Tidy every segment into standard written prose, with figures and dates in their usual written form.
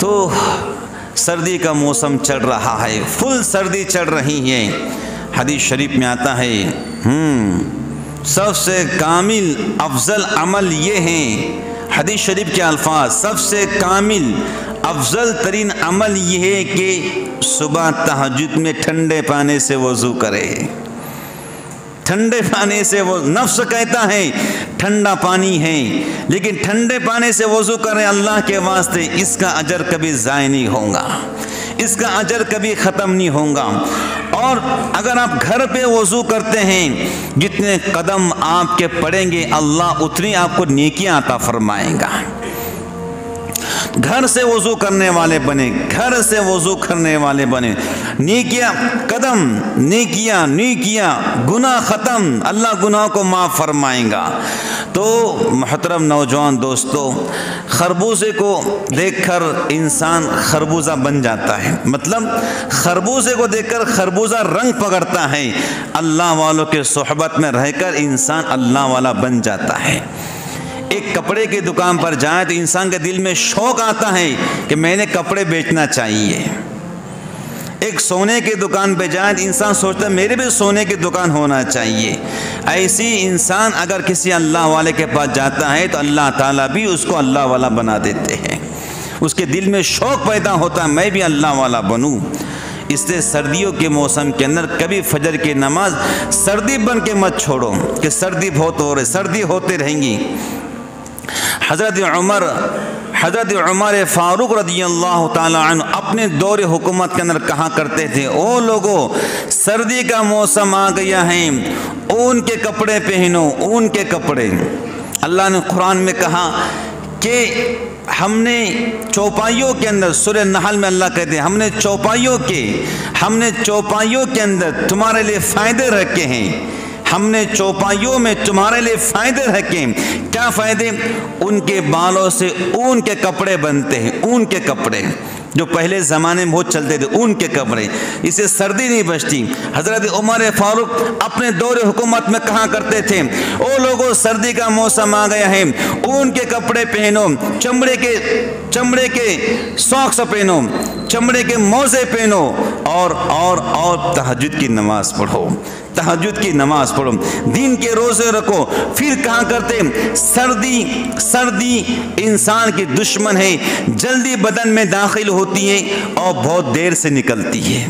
تو سردی کا موسم چل رہا ہے، فل سردی چل رہی ہے۔ حدیث شریف میں آتا ہے سب سے کامل افضل عمل یہ ہیں، حدیث شریف کے الفاظ، سب سے کامل افضل ترین عمل یہ ہے کہ صبح تہجد میں ٹھنڈے پانی سے وضو کرے۔ ٹھنڈے پانی سے، وہ نفس کہتا ہے ٹھنڈا پانی ہے، لیکن ٹھنڈے پانی سے وضو کریں اللہ کے واسطے، اس کا اجر کبھی ضائع نہیں ہوگا، اس کا اجر کبھی ختم نہیں ہوگا۔ اور اگر آپ گھر پہ وضو کرتے ہیں، جتنے قدم آپ کے پڑیں گے اللہ اتنی آپ کو نیکیاں عطا فرمائے گا۔ گھر سے وضو کرنے والے بنے، گھر سے وضو کرنے والے بنے، نیکیاں قدم، نیکیاں نیکیاں، گناہ ختم، اللہ گناہ کو معاف فرمائیں گا۔ تو محترم نوجوان دوستو، خربوزے کو دیکھ کر انسان خربوزہ بن جاتا ہے، مطلب خربوزے کو دیکھ کر خربوزہ رنگ پکڑتا ہے، اللہ والوں کے صحبت میں رہ کر انسان اللہ والا بن جاتا ہے۔ ایک کپڑے کی دکان پر جائیں تو انسان کے دل میں شوق آتا ہے کہ میں نے کپڑے بیچنا چاہیے۔ ایک سونے کی دکان پہ جائیں تو انسان سوچتا ہے میرے بھی سونے کی دکان ہونا چاہیے۔ ایسی انسان اگر کسی اللہ والے کے پاس جاتا ہے تو اللہ تعالیٰ بھی اس کو اللہ والا بنا دیتے ہیں، اس کے دل میں شوق پیدا ہوتا ہے میں بھی اللہ والا بنوں۔ اس لیے سردیوں کے موسم کے اندر کبھی فجر کی نماز سردی بن کے مت چھوڑو کہ سردی بہت ہو رہی، سردی ہوتے رہیں گی۔ حضرت عمر فاروق رضی اللہ تعالی عنہ اپنے دور حکومت کے اندر کہا کرتے تھے، او لوگو سردی کا موسم آ گیا ہے، اون کے کپڑے پہنو، اون کے کپڑے۔ اللہ نے قرآن میں کہا کہ ہم نے چوپائیوں کے اندر، سورہ نحل میں اللہ کہتے ہیں ہم نے چوپائیوں کے اندر تمہارے لیے فائدے رکھے ہیں، ہم نے چوپائیوں میں تمہارے لیے فائدے رکھے۔ کیا فائدے؟ ان کے بالوں سے اون کے کپڑے بنتے ہیں، اون کے کپڑے جو پہلے زمانے میں بہت چلتے تھے، اون کے کپڑے، اسے سردی نہیں بچتی۔ حضرت عمر فاروق اپنے دور حکومت میں کہا کرتے تھے، او لوگوں سردی کا موسم آ گیا ہے، اون کے کپڑے پہنو، چمڑے کے ساکس پہنو، چمڑے کے موزے پہنو، اور تہجد کی نماز پڑھو، تہجد کی نماز پڑھو، دین کے روزے رکھو۔ پھر کہا کرتے سردی انسان کی دشمن ہے، جلدی بدن میں داخل ہوتی ہے اور بہت دیر سے نکلتی ہے۔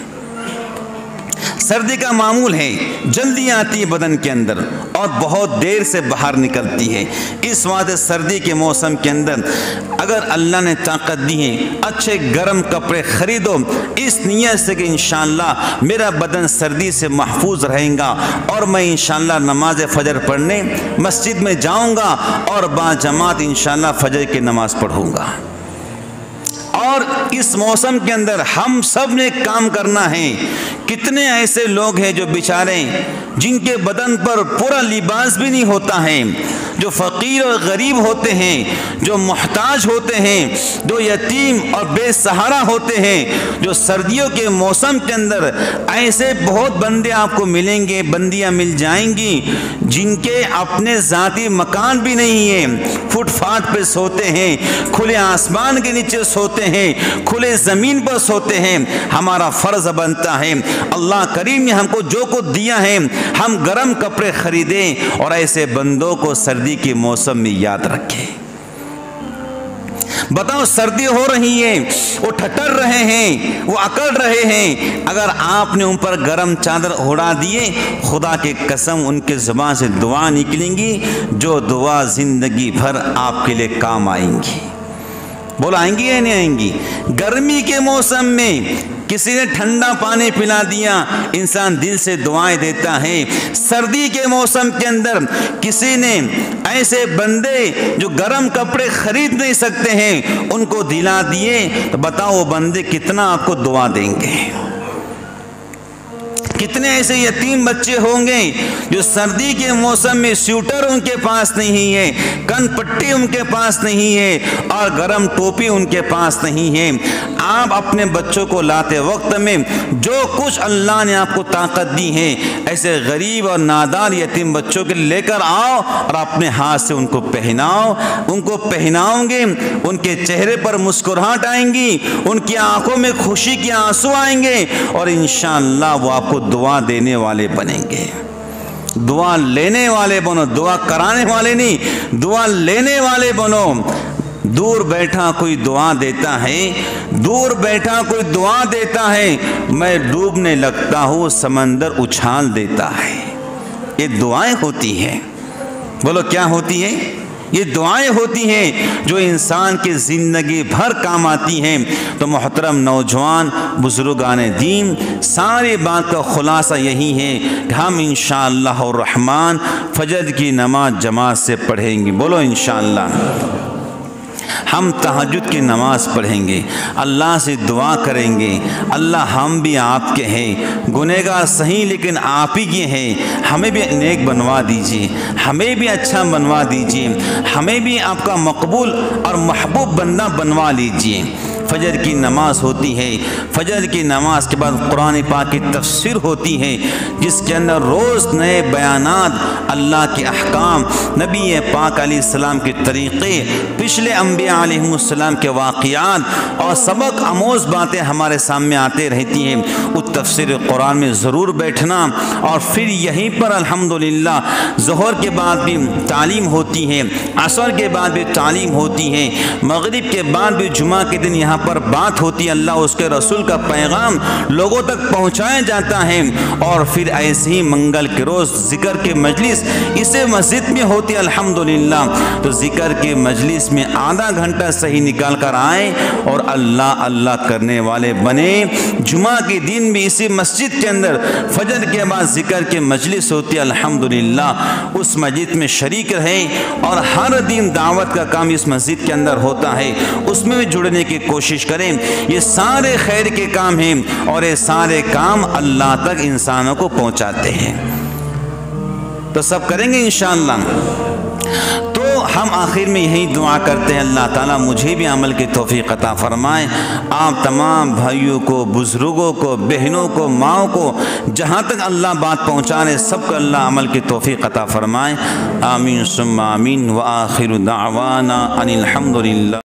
سردی کا معمول ہے جلدی آتی ہے بدن کے اندر اور بہت دیر سے باہر نکلتی ہے۔ اس واسطے سردی کے موسم کے اندر اگر اللہ نے طاقت دی ہے اچھے گرم کپڑے خریدو، اس نیت سے کہ انشاءاللہ میرا بدن سردی سے محفوظ رہے گا اور میں انشاءاللہ نماز فجر پڑھنے مسجد میں جاؤں گا اور باجماعت انشاءاللہ فجر کی نماز پڑھوں گا۔ اور اس موسم کے اندر ہم سب نے کام کرنا ہے۔ کتنے ایسے لوگ ہیں جو بیچارے جن کے بدن پر پورا لباس بھی نہیں ہوتا ہے، جو فقیر اور غریب ہوتے ہیں، جو محتاج ہوتے ہیں، جو یتیم اور بے سہارا ہوتے ہیں، جو سردیوں کے موسم کے اندر ایسے بہت بندے آپ کو ملیں گے، بندیاں مل جائیں گی جن کے اپنے ذاتی مکان بھی نہیں ہیں، فٹ پاتھ پہ سوتے ہیں، کھلے آسمان کے نیچے سوتے ہیں، کھلے زمین پر سوتے ہیں۔ ہمارا فرض بنتا ہے اللہ کریم نے ہم کو جو کچھ دیا ہے ہم گرم کپڑے خریدیں اور ایسے بندوں کو سردی کے موسم میں یاد رکھیں۔ بتاؤ سردی ہو رہی ہے، وہ ٹھٹر رہے ہیں، وہ اکڑ رہے ہیں، اگر آپ نے ان پر گرم چادر اڑا دیے خدا کی قسم ان کے زبان سے دعا نکلیں گی جو دعا زندگی بھر آپ کے لیے کام آئیں گی۔ بولو آئیں گی یا نہیں آئیں گی؟ گرمی کے موسم میں کسی نے ٹھنڈا پانی پلا دیا انسان دل سے دعائیں دیتا ہے۔ سردی کے موسم کے اندر کسی نے ایسے بندے جو گرم کپڑے خرید نہیں سکتے ہیں ان کو دلا دیے تو بتاؤ وہ بندے کتنا آپ کو دعا دیں گے۔ کتنے ایسے یتیم بچے ہوں گے جو سردی کے موسم میں سویٹر ان کے پاس نہیں ہے، کن پٹی ان کے پاس نہیں ہے اور گرم ٹوپی ان کے پاس نہیں ہے۔ آپ اپنے بچوں کو لاتے وقت میں جو کچھ اللہ نے آپ کو طاقت دی ہے ایسے غریب اور نادار یتیم بچوں کے لے کر آؤ اور اپنے ہاتھ سے ان کو پہناؤ. ان کو پہناؤ گے ان کے چہرے پر مسکراہٹ آئیں گی, ان کی آنکھوں میں خوشی کے آنسو آئیں گے اور انشاءاللہ وہ آپ کو دعا دینے والے بنیں گے. دعا لینے والے بنو, دعا کرانے والے نہیں, دعا لینے والے بنو. دور بیٹھا کوئی دعا دیتا ہے, دور بیٹھا کوئی دعا دیتا ہے, میں ڈوبنے لگتا ہوں سمندر اچھال دیتا ہے. یہ دعائیں ہوتی ہیں. بولو کیا ہوتی ہے؟ یہ دعائیں ہوتی ہیں جو انسان کی زندگی بھر کام آتی ہیں. تو محترم نوجوان بزرگان دین, ساری بات کا خلاصہ یہی ہے کہ ہم انشاءاللہ الرحمن فجر کی نماز جماعت سے پڑھیں گے. بولو انشاءاللہ. ہم تہجد کی نماز پڑھیں گے, اللہ سے دعا کریں گے, اللہ ہم بھی آپ کے ہیں, گنہگار صحیح لیکن آپ ہی کے ہیں, ہمیں بھی نیک بنوا دیجیے, ہمیں بھی اچھا بنوا دیجیے, ہمیں بھی آپ کا مقبول اور محبوب بندہ بنوا لیجیے. فجر کی نماز ہوتی ہے, فجر کی نماز کے بعد قرآن پاک کی تفسیر ہوتی ہے جس کے اندر روز نئے بیانات, اللہ کے احکام, نبی پاک علیہ السلام کے طریقے, پچھلے انبیاء علیہ السلام کے واقعات اور سبق آموز باتیں ہمارے سامنے آتے رہتی ہیں. اس تفسیر قرآن میں ضرور بیٹھنا. اور پھر یہیں پر الحمدللہ ظہر کے بعد بھی تعلیم ہوتی ہے, عصر کے بعد بھی تعلیم ہوتی ہے, مغرب کے بعد بھی جمعہ کے دن یہاں پر بات ہوتی ہے, اللہ اس کے رسول کا پیغام لوگوں تک پہنچایا جاتا ہے. اور پھر ایسے ہی منگل کے روز ذکر کے مجلس اسے مسجد میں ہوتی ہے الحمدللہ. تو ذکر کے مجلس میں آدھا گھنٹہ صحیح نکال کر آئیں اور اللہ اللہ کرنے والے بنے. جمعہ کے دن بھی اسی مسجد کے اندر فجر کے بعد ذکر کے مجلس ہوتی ہے الحمدللہ, اس مسجد میں شریک رہیں اور ہر دن دعوت کا کام اس مسجد کے اندر ہوتا ہے, اس میں بھی جڑنے کی کوشش کریں. یہ سارے خیر کے کام ہیں اور یہ سارے کام اللہ تک انسانوں کو پہنچاتے ہیں. تو سب کریں گے انشاءاللہ. تو ہم آخر میں یہی دعا کرتے ہیں, اللہ تعالیٰ مجھے بھی عمل کی توفیق عطا فرمائے, آپ تمام بھائیوں کو, بزرگوں کو, بہنوں کو, ماؤں کو, جہاں تک اللہ بات پہنچا رہے سب کو اللہ عمل کی توفیق عطا فرمائے. آمین ثم آمین. وآخر دعوانا ان الحمدللہ.